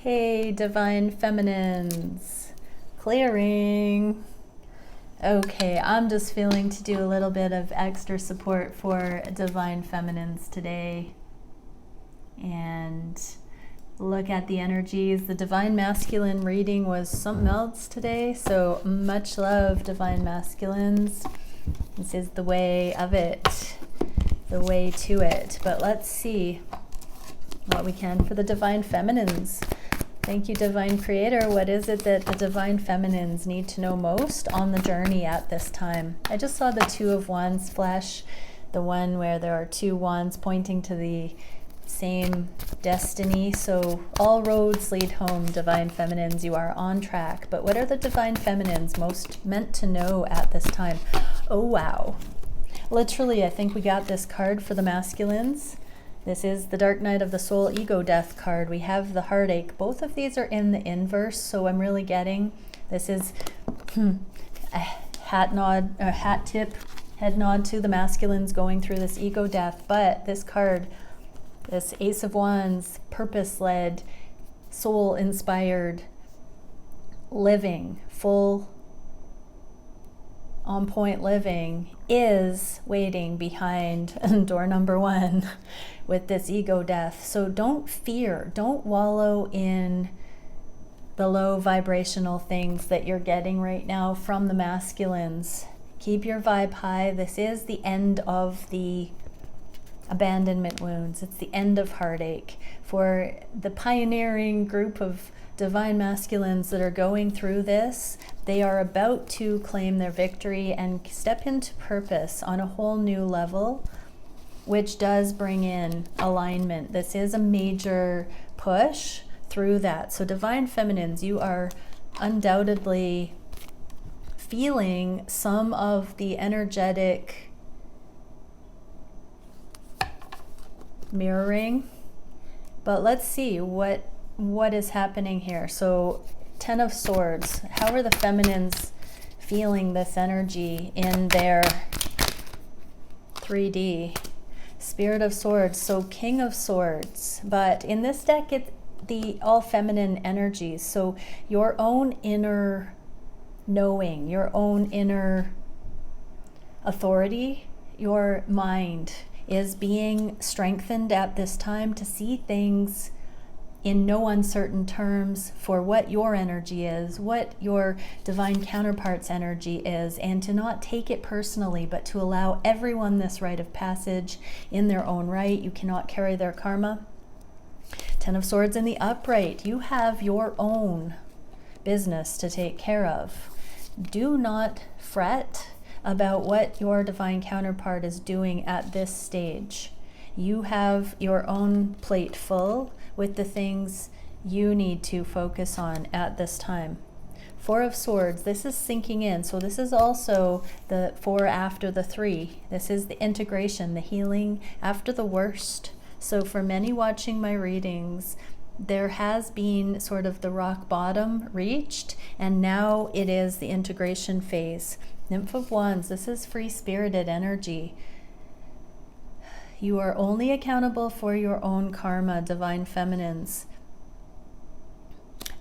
Hey, Divine Feminines. Clearing. Okay, I'm just feeling to do a little bit of extra support for Divine Feminines today. And look at the energies. The Divine Masculine reading was something else today. So much love, Divine Masculines. This is the way of it. The way to it. But let's see what we can for the Divine Feminines. Thank you, Divine Creator. What is it that the Divine Feminines need to know most on the journey at this time? I just saw the Two of Wands flash, the one where there are two wands pointing to the same destiny. So all roads lead home, Divine Feminines. You are on track. But what are the Divine Feminines most meant to know at this time? Oh, wow. Literally, I think we got this card for the masculines. This is the Dark Night of the Soul Ego Death card. We have the Heartache. Both of these are in the inverse, so I'm really getting, this is a hat nod, or hat tip, head nod to the masculines going through this ego death. But this card, this Ace of Wands, purpose-led, soul-inspired, living, full, on-point living, is waiting behind door number one with this ego death. So don't fear, don't wallow in the low vibrational things that you're getting right now from the masculines. Keep your vibe high. This is the end of the abandonment wounds. It's the end of heartache. For the pioneering group of Divine Masculines that are going through this, they are about to claim their victory and step into purpose on a whole new level, which does bring in alignment. This is a major push through that. So Divine Feminines, you are undoubtedly feeling some of the energetic mirroring. But let's see what is happening here. So 10 of Swords, how are the feminines feeling this energy in their 3D? Spirit of Swords, so King of Swords, but in this deck it's the all feminine energies. So your own inner knowing, your own inner authority, your mind is being strengthened at this time to see things in no uncertain terms for what your energy is, what your divine counterpart's energy is, and to not take it personally, but to allow everyone this rite of passage in their own right. You cannot carry their karma. 10 of Swords in the upright. You have your own business to take care of. Do not fret about what your divine counterpart is doing at this stage. You have your own plate full with the things you need to focus on at this time. 4 of Swords, this is sinking in. So this is also the 4 after the 3. This is the integration, the healing after the worst. So for many watching my readings, there has been sort of the rock bottom reached, and now it is the integration phase. Nymph of Wands, this is free-spirited energy. You are only accountable for your own karma, Divine Feminines.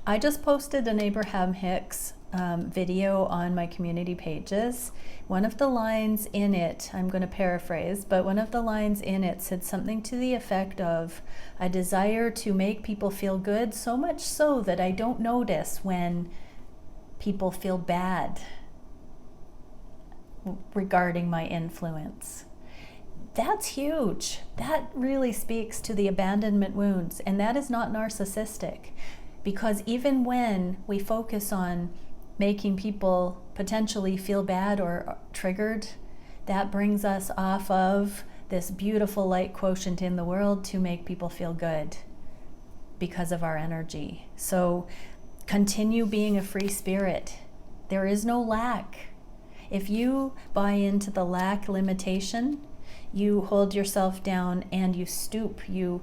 I just posted an Abraham Hicks video on my community pages. One of the lines in it, I'm going to paraphrase, but one of the lines in it said something to the effect of, I desire to make people feel good, so much so that I don't notice when people feel bad regarding my influence. That's huge. That really speaks to the abandonment wounds, and that is not narcissistic, because even when we focus on making people potentially feel bad or triggered, that brings us off of this beautiful light quotient in the world to make people feel good because of our energy. So continue being a free spirit. There is no lack. If you buy into the lack limitation, you hold yourself down and you stoop, you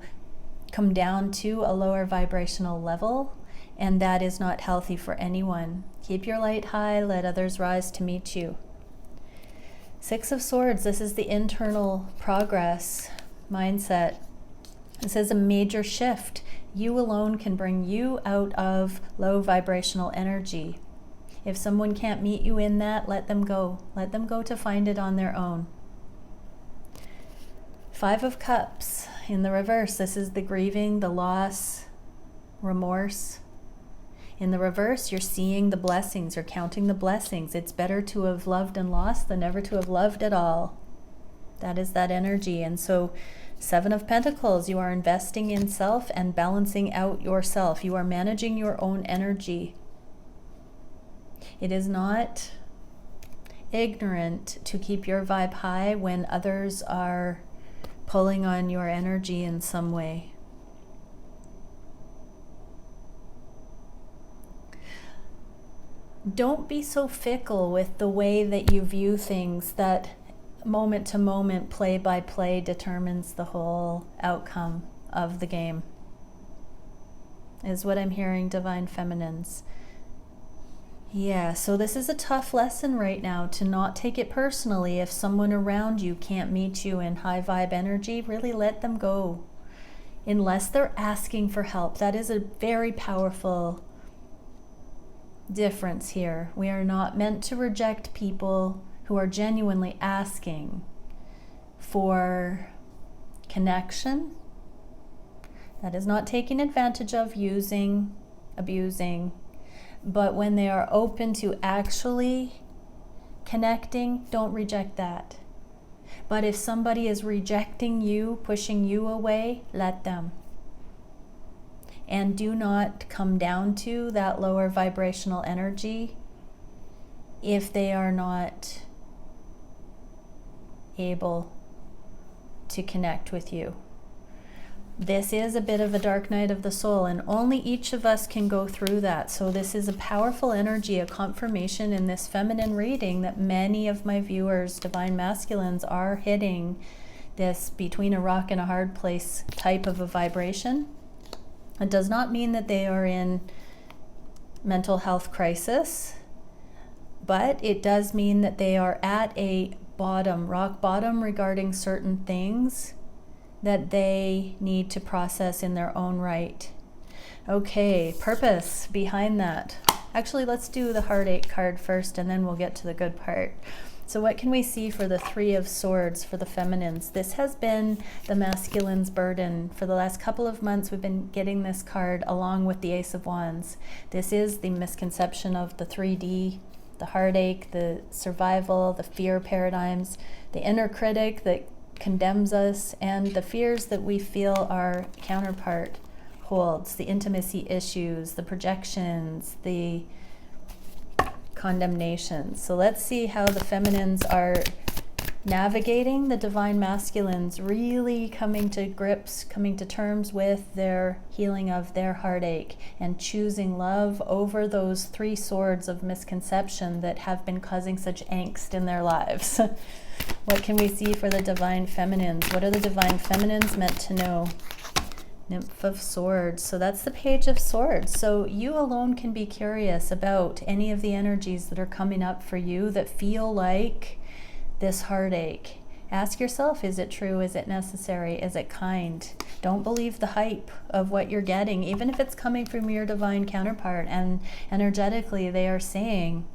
come down to a lower vibrational level, and that is not healthy for anyone. Keep your light high, let others rise to meet you. 6 of Swords, this is the internal progress mindset. This is a major shift. You alone can bring you out of low vibrational energy. If someone can't meet you in that, let them go. Let them go to find it on their own. 5 of Cups in the reverse. This is the grieving, the loss, remorse. In the reverse, you're seeing the blessings, you're counting the blessings. It's better to have loved and lost than never to have loved at all. That is that energy. And so 7 of Pentacles, you are investing in self and balancing out yourself. You are managing your own energy. It is not ignorant to keep your vibe high when others are pulling on your energy in some way. Don't be so fickle with the way that you view things, that moment to moment, play by play determines the whole outcome of the game, is what I'm hearing, Divine Feminines. Yeah, so this is a tough lesson right now, to not take it personally. If someone around you can't meet you in high vibe energy, really let them go. Unless they're asking for help. That is a very powerful difference here. We are not meant to reject people who are genuinely asking for connection. That is not taking advantage of, using, abusing. But when they are open to actually connecting, don't reject that. But if somebody is rejecting you, pushing you away, let them. And do not come down to that lower vibrational energy if they are not able to connect with you. This is a bit of a dark night of the soul, and only each of us can go through that. So this is a powerful energy, a confirmation in this feminine reading that many of my viewers, divine masculines, are hitting this between a rock and a hard place type of a vibration. It does not mean that they are in mental health crisis, but it does mean that they are at a bottom, rock bottom, regarding certain things that they need to process in their own right. Okay, purpose behind that. Actually, let's do the heartache card first, and then we'll get to the good part. So what can we see for the 3 of Swords for the feminines? This has been the masculine's burden. For the last couple of months, we've been getting this card along with the Ace of Wands. This is the misconception of the 3D, the heartache, the survival, the fear paradigms, the inner critic that condemns us, and the fears that we feel our counterpart holds, the intimacy issues, the projections, the condemnations. So let's see how the feminines are navigating the divine masculines, really coming to grips, coming to terms with their healing of their heartache and choosing love over those 3 swords of misconception that have been causing such angst in their lives. What can we see for the divine feminines? What are the divine feminines meant to know? Nymph of Swords. So that's the Page of Swords. So you alone can be curious about any of the energies that are coming up for you that feel like this heartache. Ask yourself, is it true? Is it necessary? Is it kind? Don't believe the hype of what you're getting, even if it's coming from your divine counterpart and energetically they are saying,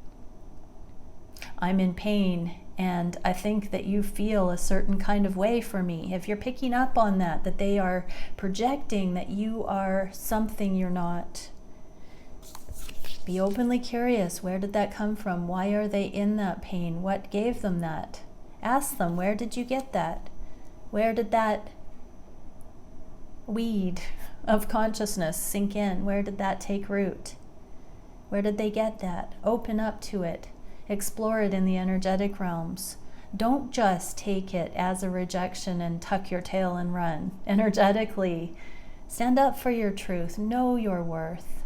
I'm in pain, and I think that you feel a certain kind of way for me. If you're picking up on that, that they are projecting that you are something you're not, be openly curious. Where did that come from? Why are they in that pain? What gave them that? Ask them, where did you get that? Where did that weed of consciousness sink in? Where did that take root? Where did they get that? Open up to it. Explore it in the energetic realms. Don't just take it as a rejection and tuck your tail and run. Energetically, stand up for your truth. Know your worth.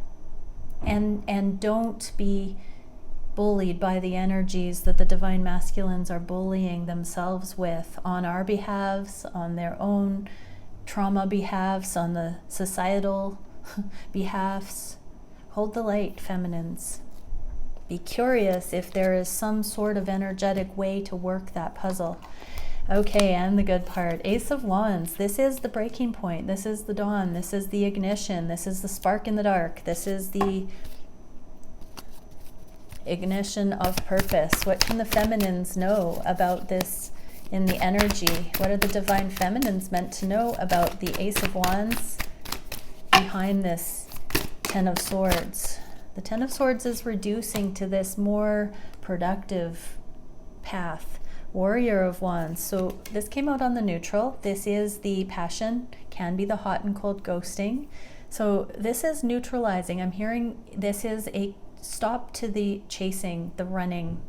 And don't be bullied by the energies that the divine masculines are bullying themselves with on our behalves, on their own trauma behalves, on the societal behalves. Hold the light, feminines. Be curious if there is some sort of energetic way to work that puzzle. Okay, and the good part. Ace of Wands. This is the breaking point. This is the dawn. This is the ignition. This is the spark in the dark. This is the ignition of purpose. What can the feminines know about this in the energy? What are the divine feminines meant to know about the Ace of Wands behind this Ten of Swords? The Ten of Swords is reducing to this more productive path. Warrior of Wands. So this came out on the neutral. This is the passion, can be the hot and cold ghosting. So this is neutralizing. I'm hearing this is a stop to the chasing, the running.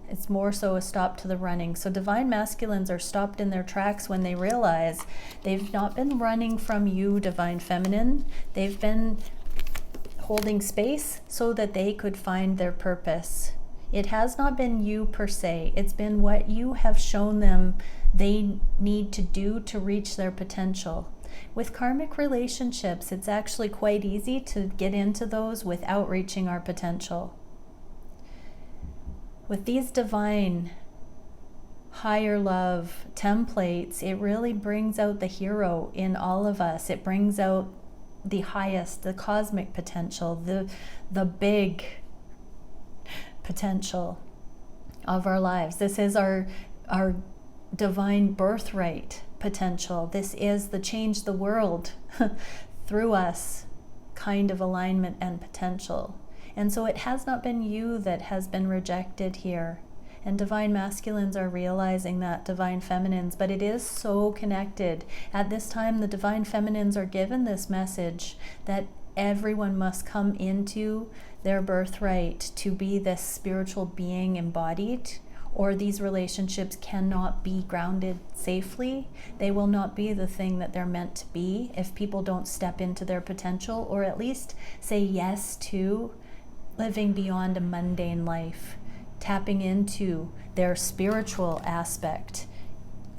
It's more so a stop to the running. So divine masculines are stopped in their tracks when they realize they've not been running from you, divine feminine. They've been holding space so that they could find their purpose. It has not been you per se. It's been what you have shown them they need to do to reach their potential. With karmic relationships, it's actually quite easy to get into those without reaching our potential. With these divine higher love templates, it really brings out the hero in all of us. It brings out the highest, the cosmic potential, the big potential of our lives. This is our divine birthright potential. This is the change the world through us kind of alignment and potential. And so it has not been you that has been rejected here. And divine masculines are realizing that, divine feminines, but it is so connected. At this time, the divine feminines are given this message that everyone must come into their birthright to be this spiritual being embodied, or these relationships cannot be grounded safely. They will not be the thing that they're meant to be if people don't step into their potential, or at least say yes to living beyond a mundane life, tapping into their spiritual aspect.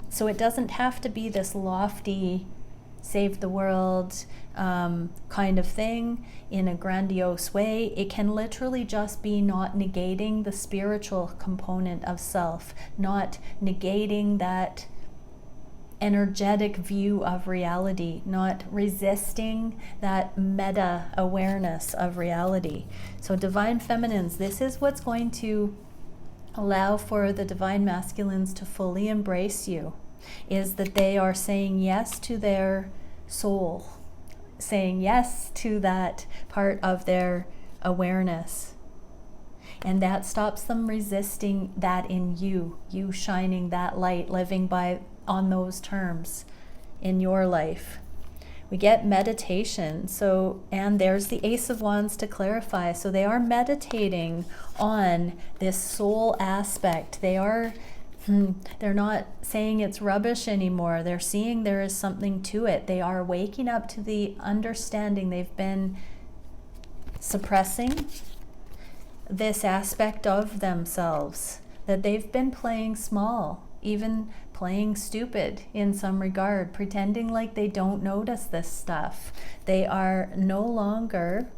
So it doesn't have to be this lofty save the world kind of thing in a grandiose way. It can literally just be not negating the spiritual component of self, not negating that energetic view of reality, not resisting that meta awareness of reality. So divine feminines, this is what's going to allow for the divine masculines to fully embrace you, is that they are saying yes to their soul, saying yes to that part of their awareness. And that stops them resisting that in you shining that light, living on those terms in your life. We get meditation. So, and there's the Ace of Wands to clarify. So they are meditating on this soul aspect. They're not saying it's rubbish anymore. They're seeing there is something to it. They are waking up to the understanding they've been suppressing this aspect of themselves, that they've been playing small, even playing stupid in some regard, pretending like they don't notice this stuff. They are no longer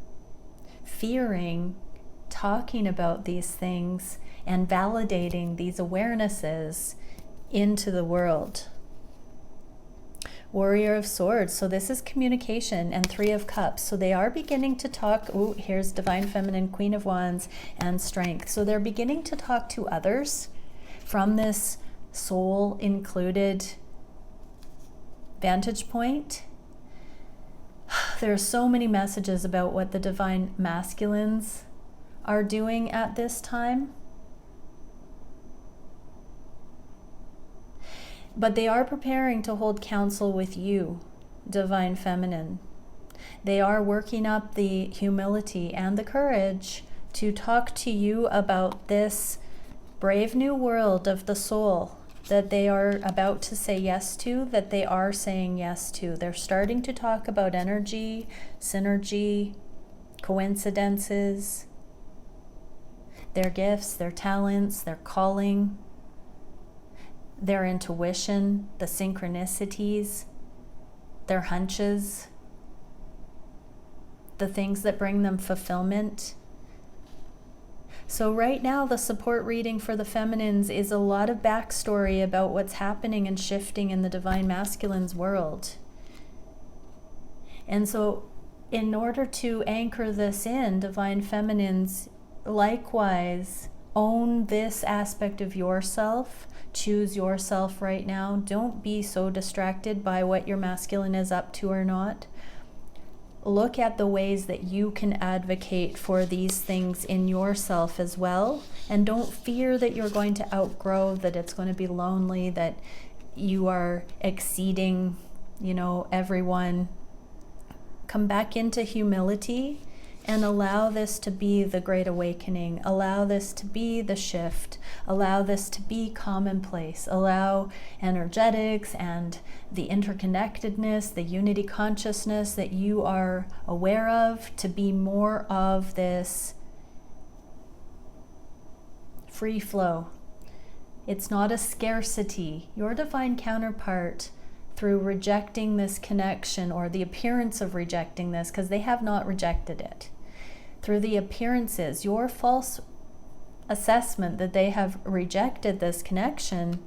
fearing talking about these things and validating these awarenesses into the world. Warrior of Swords. So this is communication, and Three of Cups. So they are beginning to talk. Oh, here's Divine Feminine, Queen of Wands, and Strength. So they're beginning to talk to others from this soul included vantage point. There are so many messages about what the divine masculines are doing at this time. But they are preparing to hold counsel with you, divine feminine. They are working up the humility and the courage to talk to you about this brave new world of the soul that they are about to say yes to, that they are saying yes to. They're starting to talk about energy, synergy, coincidences, their gifts, their talents, their calling, their intuition, the synchronicities, their hunches, the things that bring them fulfillment. So right now, the support reading for the feminines is a lot of backstory about what's happening and shifting in the divine masculine's world. And so in order to anchor this in, divine feminines, likewise, own this aspect of yourself. Choose yourself right now. Don't be so distracted by what your masculine is up to or not. Look at the ways that you can advocate for these things in yourself as well. And don't fear that you're going to outgrow, that it's going to be lonely, that you are exceeding, everyone. Come back into humility and allow this to be the great awakening. Allow this to be the shift. Allow this to be commonplace. Allow energetics and the interconnectedness, the unity consciousness that you are aware of to be more of this free flow. It's not a scarcity. Your divine counterpart, through rejecting this connection or the appearance of rejecting this, because they have not rejected it, through the appearances, your false assessment that they have rejected this connection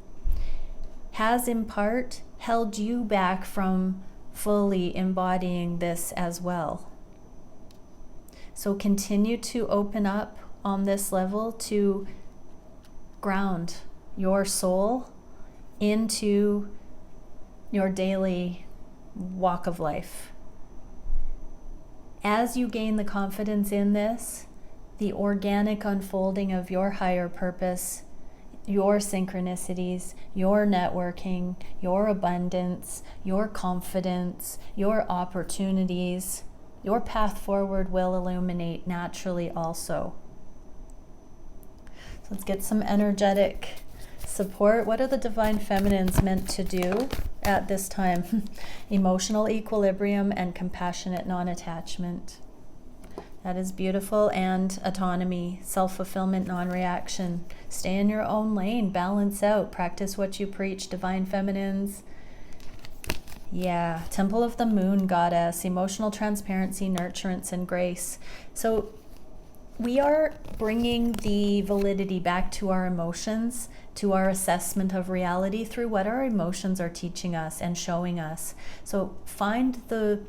has in part held you back from fully embodying this as well. So continue to open up on this level to ground your soul into your daily walk of life. As you gain the confidence in this, the organic unfolding of your higher purpose, your synchronicities, your networking, your abundance, your confidence, your opportunities, your path forward will illuminate naturally also. So let's get some energetic support. What are the divine feminines meant to do at this time? Emotional equilibrium and compassionate non-attachment. That is beautiful. And autonomy, self-fulfillment, non-reaction. Stay in your own lane, balance out, practice what you preach, divine feminines. Yeah, Temple of the Moon goddess, emotional transparency, nurturance, and grace. So we are bringing the validity back to our emotions, to our assessment of reality through what our emotions are teaching us and showing us. So find the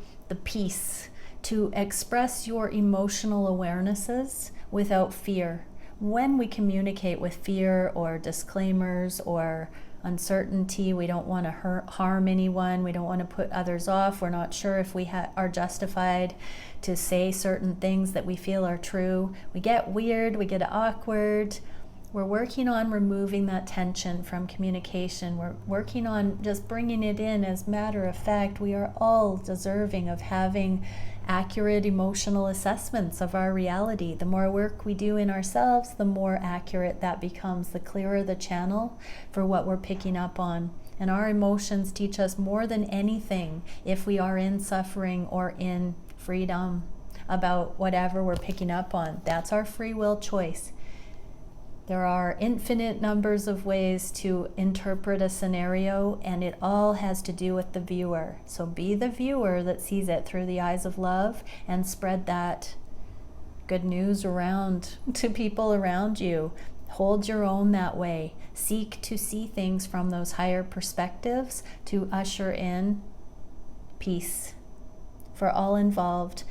peace to express your emotional awarenesses without fear. When we communicate with fear or disclaimers or uncertainty, we don't want to harm anyone, we don't want to put others off, we're not sure if we are justified to say certain things that we feel are true. We get weird, we get awkward. We're working on removing that tension from communication. We're working on just bringing it in as matter of fact. We are all deserving of having accurate emotional assessments of our reality. The more work we do in ourselves, the more accurate that becomes, the clearer the channel for what we're picking up on. And our emotions teach us more than anything if we are in suffering or in freedom about whatever we're picking up on. That's our free will choice. There are infinite numbers of ways to interpret a scenario, and it all has to do with the viewer. So be the viewer that sees it through the eyes of love and spread that good news around to people around you. Hold your own that way. Seek to see things from those higher perspectives to usher in peace for all involved.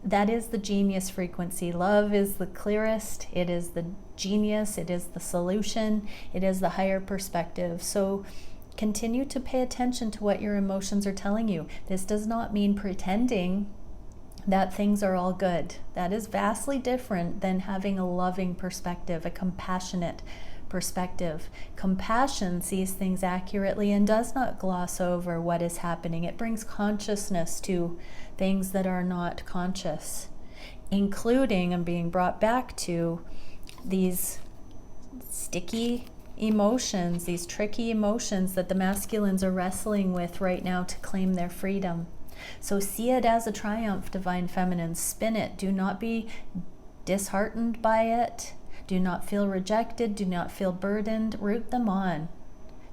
That is the genius frequency. Love is the clearest. It is the genius. It is the solution. It is the higher perspective. So continue to pay attention to what your emotions are telling you. This does not mean pretending that things are all good. That is vastly different than having a loving perspective, a compassionate perspective. Compassion sees things accurately and does not gloss over what is happening. It brings consciousness to things that are not conscious, including and being brought back to these sticky emotions, these tricky emotions that the masculines are wrestling with right now to claim their freedom. So see it as a triumph, divine feminine. Spin it. Do not be disheartened by it. Do not feel rejected. Do not feel burdened. Root them on.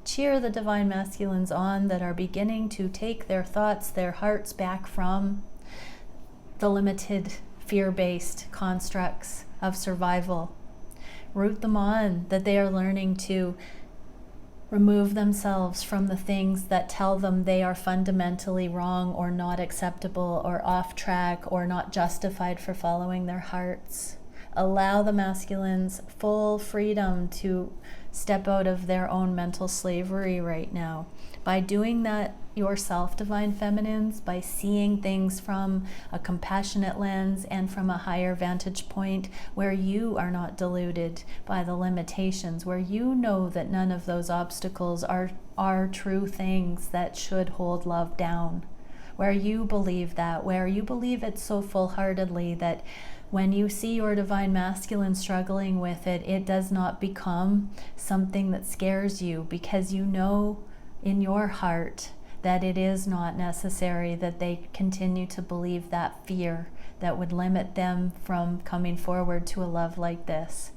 Cheer the divine masculines on that are beginning to take their thoughts, their hearts back from the limited fear-based constructs of survival root them on, that they are learning to remove themselves from the things that tell them they are fundamentally wrong or not acceptable or off track or not justified for following their hearts. Allow the masculines full freedom to step out of their own mental slavery right now. By doing that yourself, divine feminines, by seeing things from a compassionate lens and from a higher vantage point where you are not deluded by the limitations, where you know that none of those obstacles are true things that should hold love down, where you believe that, where you believe it so full-heartedly that when you see your divine masculine struggling with it, it does not become something that scares you, because you know in your heart that it is not necessary that they continue to believe that fear that would limit them from coming forward to a love like this.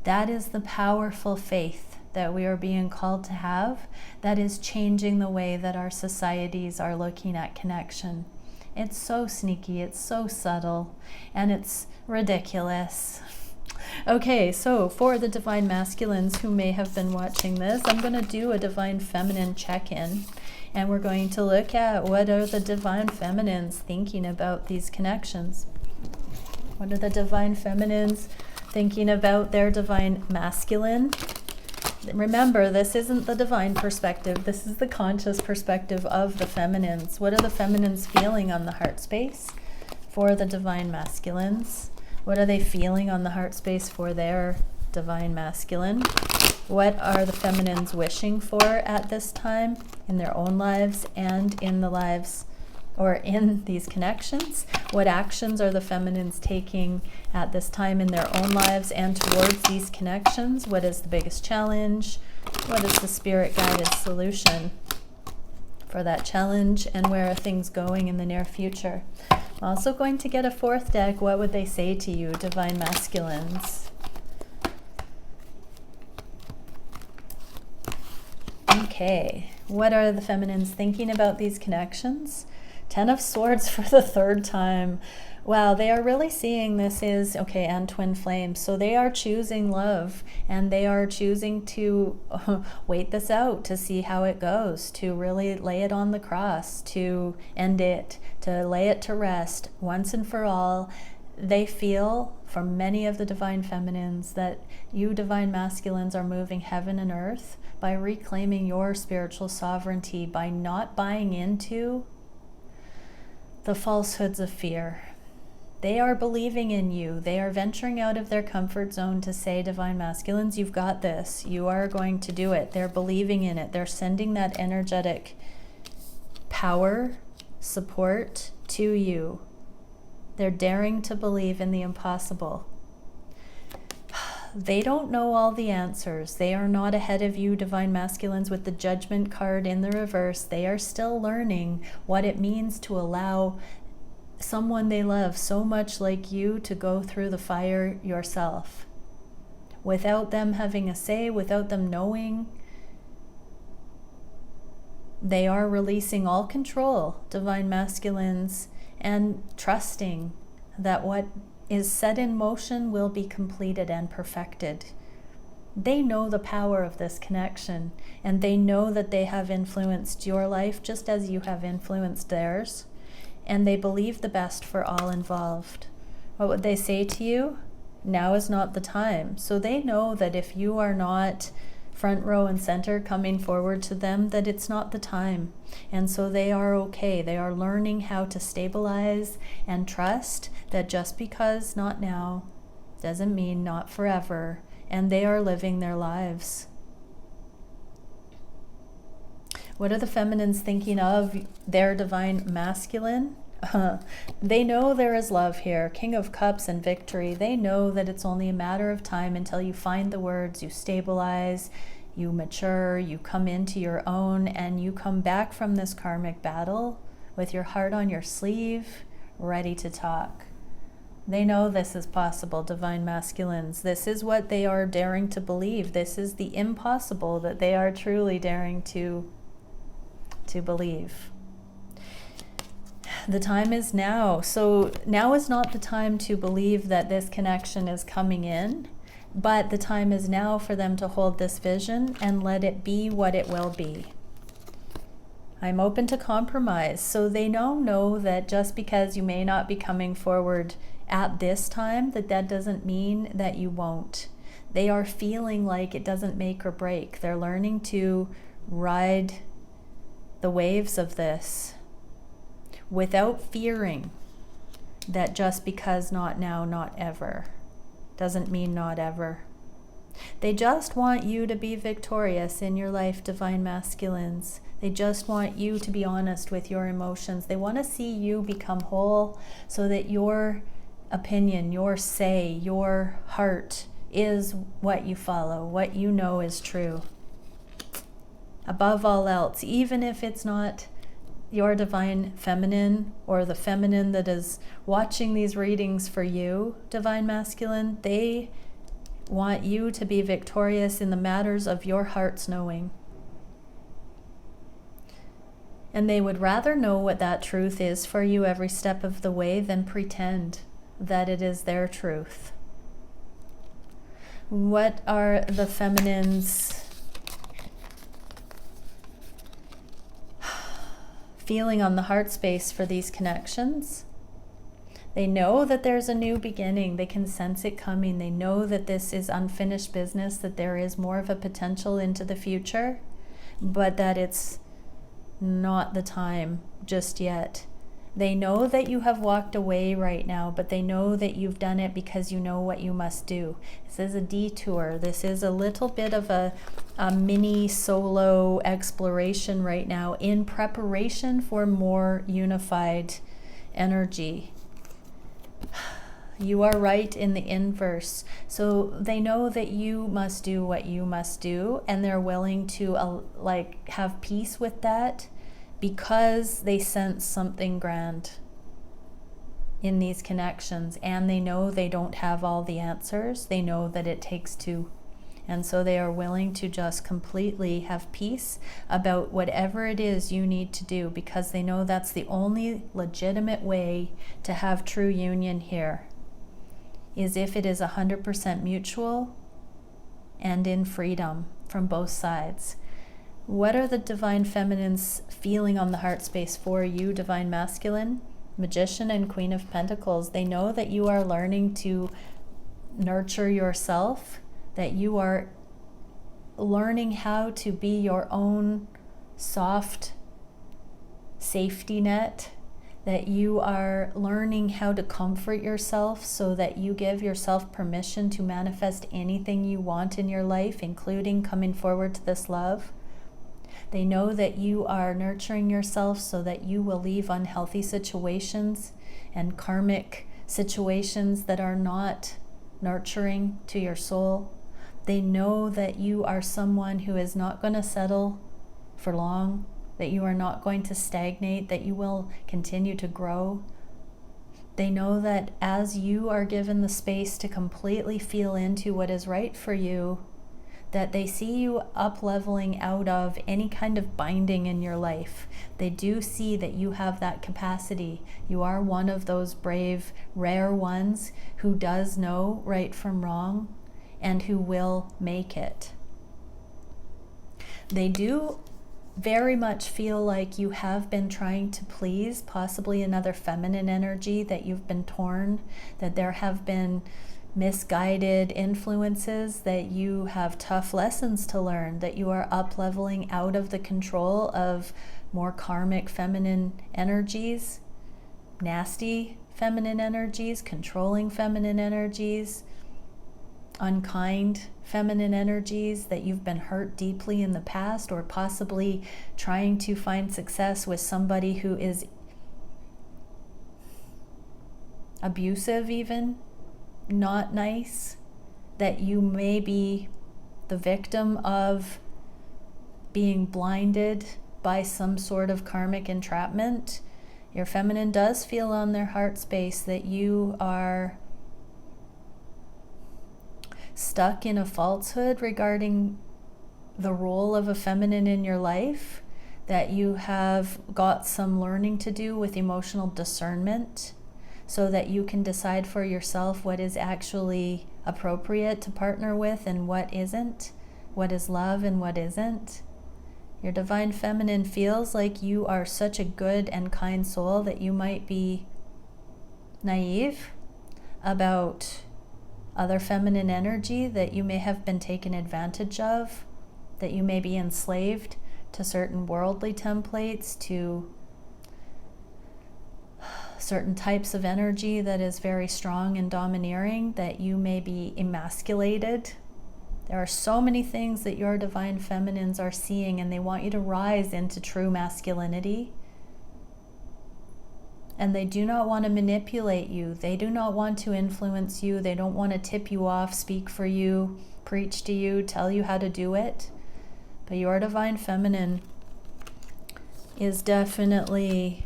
That is the powerful faith that we are being called to have, that is changing the way that our societies are looking at connection. It's so sneaky, it's so subtle, and it's ridiculous. Okay, so for the divine masculines who may have been watching this, I'm going to do a divine feminine check-in, and we're going to look at what are the divine feminines thinking about these connections. What are the divine feminines thinking about their divine masculine? Remember, this isn't the divine perspective. This is the conscious perspective of the feminines. What are the feminines feeling on the heart space for the divine masculines? What are they feeling on the heart space for their divine masculine? What are the feminines wishing for at this time in their own lives and in the lives or in these connections? What actions are the feminines taking at this time in their own lives and towards these connections? What is the biggest challenge? What is the spirit guided solution for that challenge? And where are things going in the near future? I'm also going to get a fourth deck. What would they say to you, divine masculines? Okay, what are the feminines thinking about these connections? 10 of Swords for the third time. Wow, they are really seeing this is, okay, and twin flames. So they are choosing love, and they are choosing to wait this out, to see how it goes, to really lay it on the cross, to end it, to lay it to rest once and for all. They feel, for many of the divine feminines, that you divine masculines are moving heaven and earth by reclaiming your spiritual sovereignty, by not buying into the falsehoods of fear. They are believing in you. They are venturing out of their comfort zone to say, divine masculines, you've got this. You are going to do it. They're believing in it. They're sending that energetic power, support to you. They're daring to believe in the impossible. They don't know all the answers. They are not ahead of you, divine masculines, with the judgment card in the reverse. They are still learning what it means to allow someone they love so much like you to go through the fire yourself, without them having a say, without them knowing. They are releasing all control, divine masculines, and trusting that what is set in motion will be completed and perfected. They know the power of this connection, and they know that they have influenced your life just as you have influenced theirs, and they believe the best for all involved. What would they say to you? Now is not the time. So they know that if you are not front row and center coming forward to them, that it's not the time. And so they are okay. They are learning how to stabilize and trust that just because not now doesn't mean not forever. And they are living their lives. What are the feminines thinking of their divine masculine? They know there is love here. King of Cups and victory. They know that it's only a matter of time until you find the words, you stabilize, you mature, you come into your own, and you come back from this karmic battle with your heart on your sleeve, ready to talk. They know this is possible, divine masculines. This is what they are daring to believe. This is the impossible that they are truly daring to believe. The time is now. So now is not the time to believe that this connection is coming in. But the time is now for them to hold this vision and let it be what it will be. I'm open to compromise. So they know that just because you may not be coming forward at this time, that doesn't mean that you won't. They are feeling like it doesn't make or break. They're learning to ride the waves of this without fearing that just because not now, not ever, doesn't mean not ever. They just want you to be victorious in your life, Divine Masculines. They just want you to be honest with your emotions. They want to see you become whole so that your opinion, your say, your heart is what you follow, what you know is true. Above all else, even if it's not your divine feminine or the feminine that is watching these readings for you, Divine Masculine, they want you to be victorious in the matters of your heart's knowing. And they would rather know what that truth is for you every step of the way than pretend that it is their truth. What are the feminines feeling on the heart space for these connections? They know that there's a new beginning. They can sense it coming. They know that this is unfinished business, that there is more of a potential into the future, but that it's not the time just yet. They know that you have walked away right now, but they know that you've done it because you know what you must do. This is a detour. This is a little bit of a mini solo exploration right now in preparation for more unified energy. You are right in the inverse. So they know that you must do what you must do, and they're willing to have peace with that because they sense something grand in these connections, and they know they don't have all the answers. They know that it takes two. And so they are willing to just completely have peace about whatever it is you need to do, because they know that's the only legitimate way to have true union here, is if it is 100% mutual and in freedom from both sides. What are the Divine Feminines feeling on the heart space for you, Divine Masculine? Magician and Queen of Pentacles. They know that you are learning to nurture yourself, that you are learning how to be your own soft safety net, that you are learning how to comfort yourself so that you give yourself permission to manifest anything you want in your life, including coming forward to this love. They know that you are nurturing yourself so that you will leave unhealthy situations and karmic situations that are not nurturing to your soul. They know that you are someone who is not going to settle for long, that you are not going to stagnate, that you will continue to grow. They know that as you are given the space to completely feel into what is right for you, that they see you up-leveling out of any kind of binding in your life. They do see that you have that capacity. You are one of those brave, rare ones who does know right from wrong and who will make it. They do very much feel like you have been trying to please possibly another feminine energy, that you've been torn, that there have been misguided influences, that you have tough lessons to learn, that you are up-leveling out of the control of more karmic feminine energies, nasty feminine energies, controlling feminine energies, unkind feminine energies, that you've been hurt deeply in the past, or possibly trying to find success with somebody who is abusive, even not nice, that you may be the victim of being blinded by some sort of karmic entrapment. Your feminine does feel on their heart space that you are stuck in a falsehood regarding the role of a feminine in your life, that you have got some learning to do with emotional discernment. so that you can decide for yourself what is actually appropriate to partner with and what isn't, what is love and what isn't. Your divine feminine feels like you are such a good and kind soul that you might be naive about other feminine energy, that you may have been taken advantage of, that you may be enslaved to certain worldly templates, to certain types of energy that is very strong and domineering, that you may be emasculated. There are so many things that your divine feminines are seeing, and they want you to rise into true masculinity. And they do not want to manipulate you. They do not want to influence you. They don't want to tip you off, speak for you, preach to you, tell you how to do it. But your divine feminine is definitely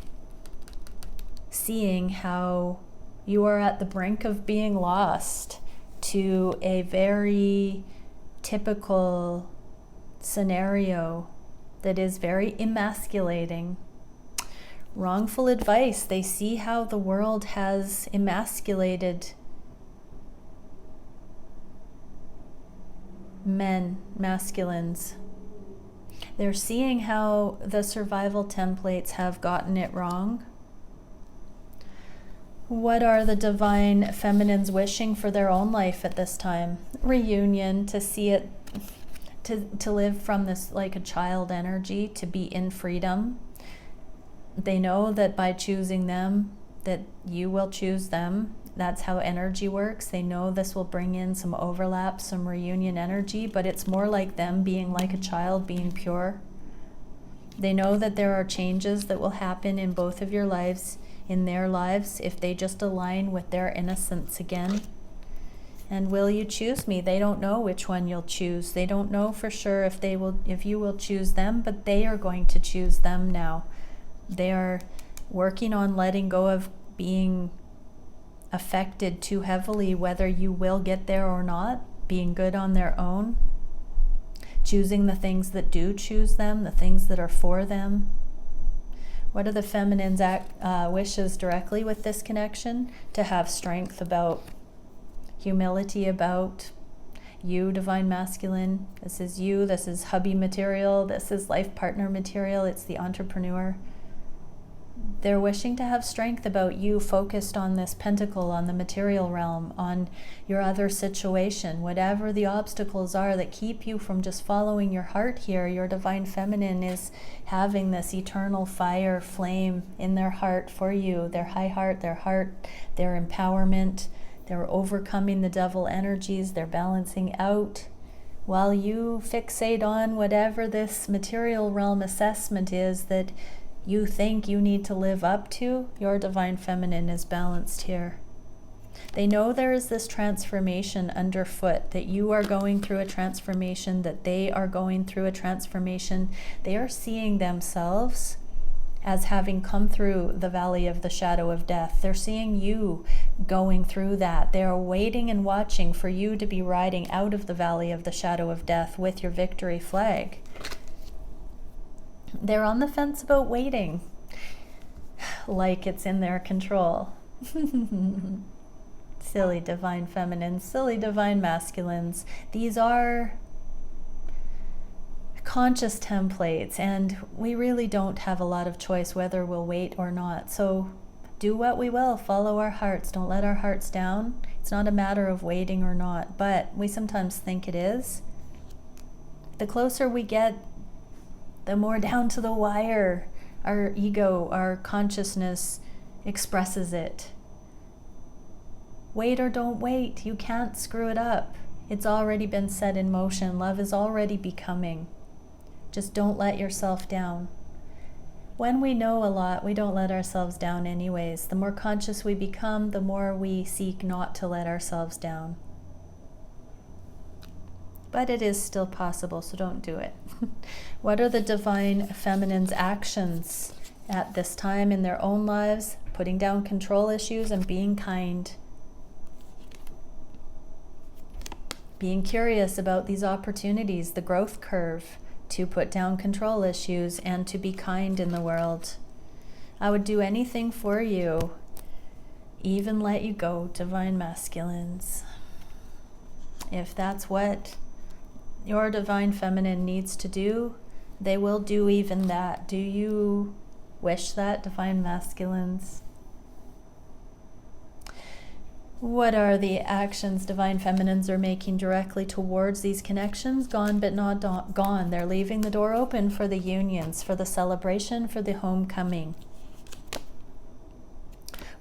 seeing how you are at the brink of being lost to a very typical scenario that is very emasculating. Wrongful advice. They see how the world has emasculated men, masculines. They're seeing how the survival templates have gotten it wrong. What are the divine feminines wishing for their own life at this time? Reunion, to see it, to live from this like a child energy, to be in freedom. They know that by choosing them, that you will choose them. That's how energy works. They know this will bring in some overlap, some reunion energy, but it's more like them being like a child, being pure. They know that there are changes that will happen in both of your lives, in their lives, if they just align with their innocence again. And will you choose me? They don't know which one you'll choose. They don't know for sure if you will choose them, but they are going to choose them now. They are working on letting go of being affected too heavily, whether you will get there or not, being good on their own, choosing the things that do choose them, the things that are for them. What are the feminine's wishes directly with this connection? To have strength about, humility about you, divine masculine. This is you, this is hubby material, this is life partner material, it's the entrepreneur. They're wishing to have strength about you, focused on this pentacle, on the material realm, on your other situation. Whatever the obstacles are that keep you from just following your heart here, your divine feminine is having this eternal fire flame in their heart for you. Their high heart, their empowerment. They're overcoming the devil energies. They're balancing out. While you fixate on whatever this material realm assessment is that you think you need to live up to, your divine feminine is balanced here. They know there is this transformation underfoot, that you are going through a transformation, that they are going through a transformation. They are seeing themselves as having come through the valley of the shadow of death. They're seeing you going through that. They are waiting and watching for you to be riding out of the valley of the shadow of death with your victory flag. They're on the fence about waiting, like it's in their control. Silly divine feminines, silly divine masculines. These are conscious templates, and we really don't have a lot of choice whether we'll wait or not. So do what we will, follow our hearts. Don't let our hearts down. It's not a matter of waiting or not, but we sometimes think it is. The closer we get, the more down to the wire our ego, our consciousness expresses it. Wait or don't wait. You can't screw it up. It's already been set in motion. Love is already becoming. Just don't let yourself down. When we know a lot, we don't let ourselves down anyways. The more conscious we become, the more we seek not to let ourselves down. But it is still possible, so don't do it. What are the divine feminine's actions at this time in their own lives? Putting down control issues and being kind. Being curious about these opportunities, the growth curve, to put down control issues and to be kind in the world. I would do anything for you, even let you go, Divine Masculines. If that's what your Divine Feminine needs to do, they will do even that. Do you wish that, Divine Masculines? What are the actions Divine Feminines are making directly towards these connections? Gone but not gone. They're leaving the door open for the unions, for the celebration, for the homecoming.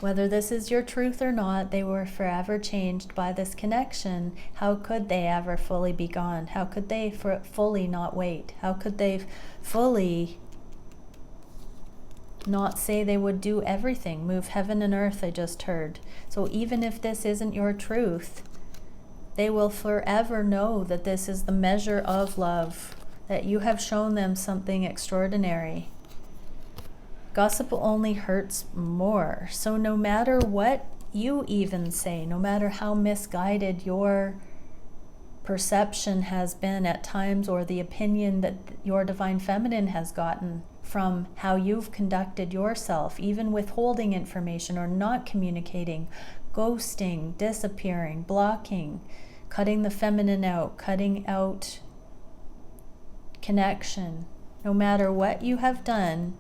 Whether this is your truth or not, they were forever changed by this connection. How could they ever fully be gone? How could they fully not wait? How could they fully not say they would do everything, move heaven and earth, I just heard. So even if this isn't your truth, they will forever know that this is the measure of love, that you have shown them something extraordinary. Gossip only hurts more. So no matter what you even say, no matter how misguided your perception has been at times, or the opinion that your Divine Feminine has gotten from how you've conducted yourself, even withholding information or not communicating, ghosting, disappearing, blocking, cutting the feminine out, cutting out connection, no matter what you have done,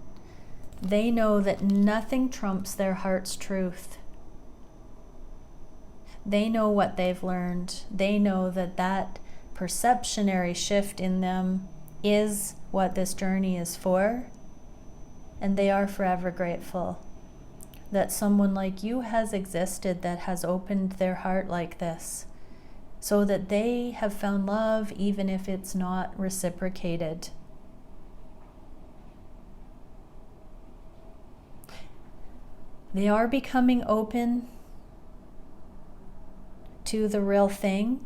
they know that nothing trumps their heart's truth. They know what they've learned. They know that that perceptionary shift in them is what this journey is for. And they are forever grateful that someone like you has existed, that has opened their heart like this, so that they have found love even if it's not reciprocated. They are becoming open to the real thing,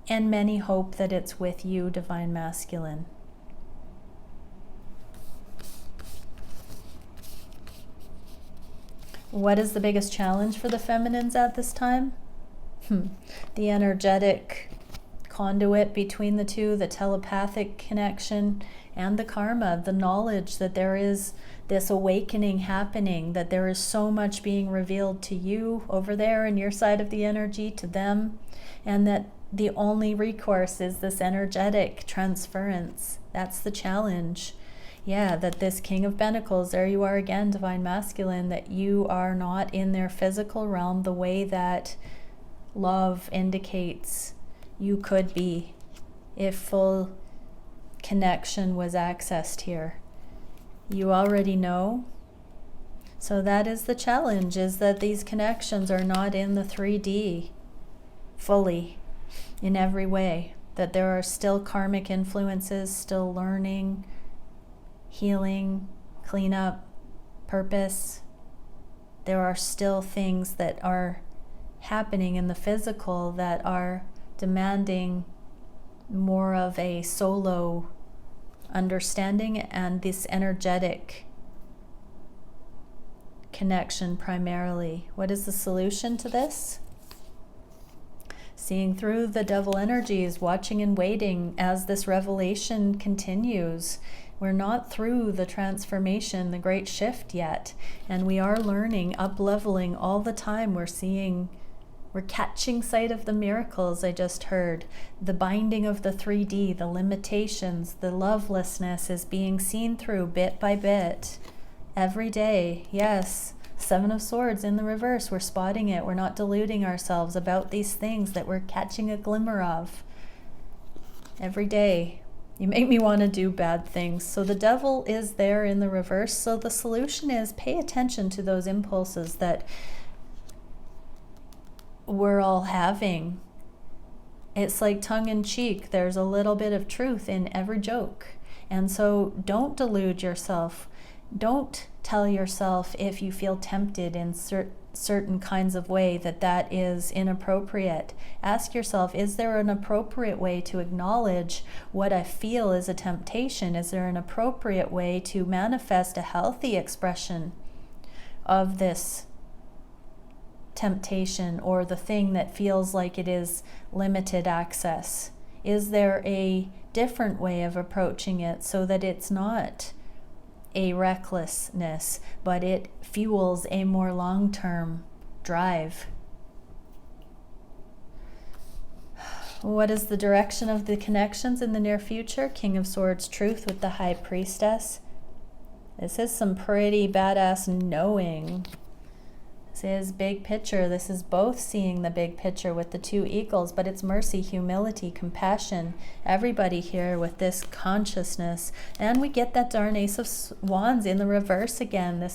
and many hope that it's with you, Divine Masculine. What is the biggest challenge for the feminines at this time? The energetic conduit between the two, the telepathic connection, and the karma, the knowledge that there is this awakening happening, that there is so much being revealed to you over there in your side of the energy, to them, and that the only recourse is this energetic transference. That's the challenge. Yeah, that this King of Pentacles, there you are again, Divine Masculine, that you are not in their physical realm the way that love indicates you could be if full connection was accessed here. You already know. So that is the challenge, is that these connections are not in the 3D fully in every way, that there are still karmic influences, still learning, healing, cleanup, purpose. There are still things that are happening in the physical that are demanding more of a solo understanding and this energetic connection primarily. What is the solution to this? Seeing through the devil energies, watching and waiting as this revelation continues. We're not through the transformation, the great shift yet, and we are learning, up-leveling all the time. We're catching sight of the miracles I just heard. The binding of the 3D, the limitations, the lovelessness is being seen through bit by bit. Every day, yes. 7 of Swords in the reverse, we're spotting it. We're not deluding ourselves about these things that we're catching a glimmer of. Every day. You make me want to do bad things. So the devil is there in the reverse. So the solution is pay attention to those impulses that we're all having. It's like tongue-in-cheek. There's a little bit of truth in every joke. And so don't delude yourself. Don't tell yourself if you feel tempted in certain kinds of way that is inappropriate. Ask yourself, is there an appropriate way to acknowledge what I feel is a temptation? Is there an appropriate way to manifest a healthy expression of this temptation or the thing that feels like it is limited access? Is there a different way of approaching it so that it's not a recklessness, but it fuels a more long-term drive. What is the direction of the connections in the near future? King of Swords, truth with the High Priestess. This is some pretty badass knowing. This is big picture. This is both seeing the big picture with the two eagles, but it's mercy, humility, compassion. Everybody here with this consciousness. And we get that darn Ace of Wands in the reverse again.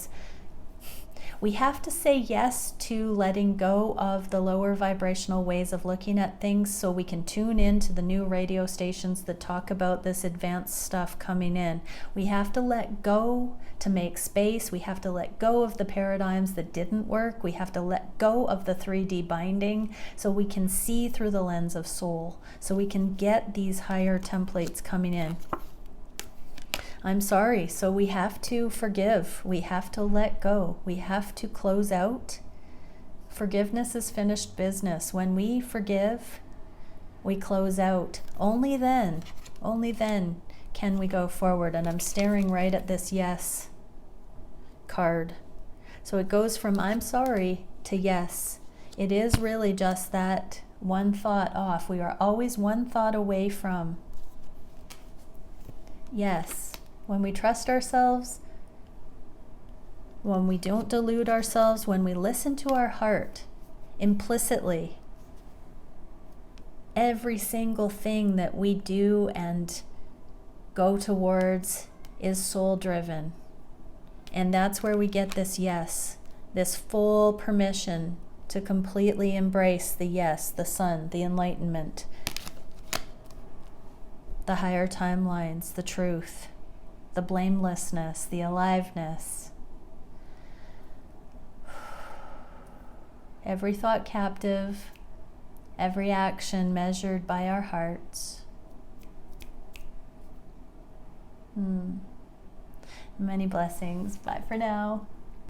We have to say yes to letting go of the lower vibrational ways of looking at things so we can tune into the new radio stations that talk about this advanced stuff coming in. We have to let go to make space. We have to let go of the paradigms that didn't work. We have to let go of the 3D binding so we can see through the lens of soul, so we can get these higher templates coming in. I'm sorry, so we have to forgive. We have to let go. We have to close out. Forgiveness is finished business. When we forgive, we close out. Only then can we go forward. And I'm staring right at this yes card. So it goes from I'm sorry to yes. It is really just that one thought off. We are always one thought away from yes. When we trust ourselves, when we don't delude ourselves, when we listen to our heart implicitly, every single thing that we do and go towards is soul driven. And that's where we get this yes, this full permission to completely embrace the yes, the sun, the enlightenment, the higher timelines, the truth, the blamelessness, the aliveness. Every thought captive, every action measured by our hearts. Many blessings. Bye for now.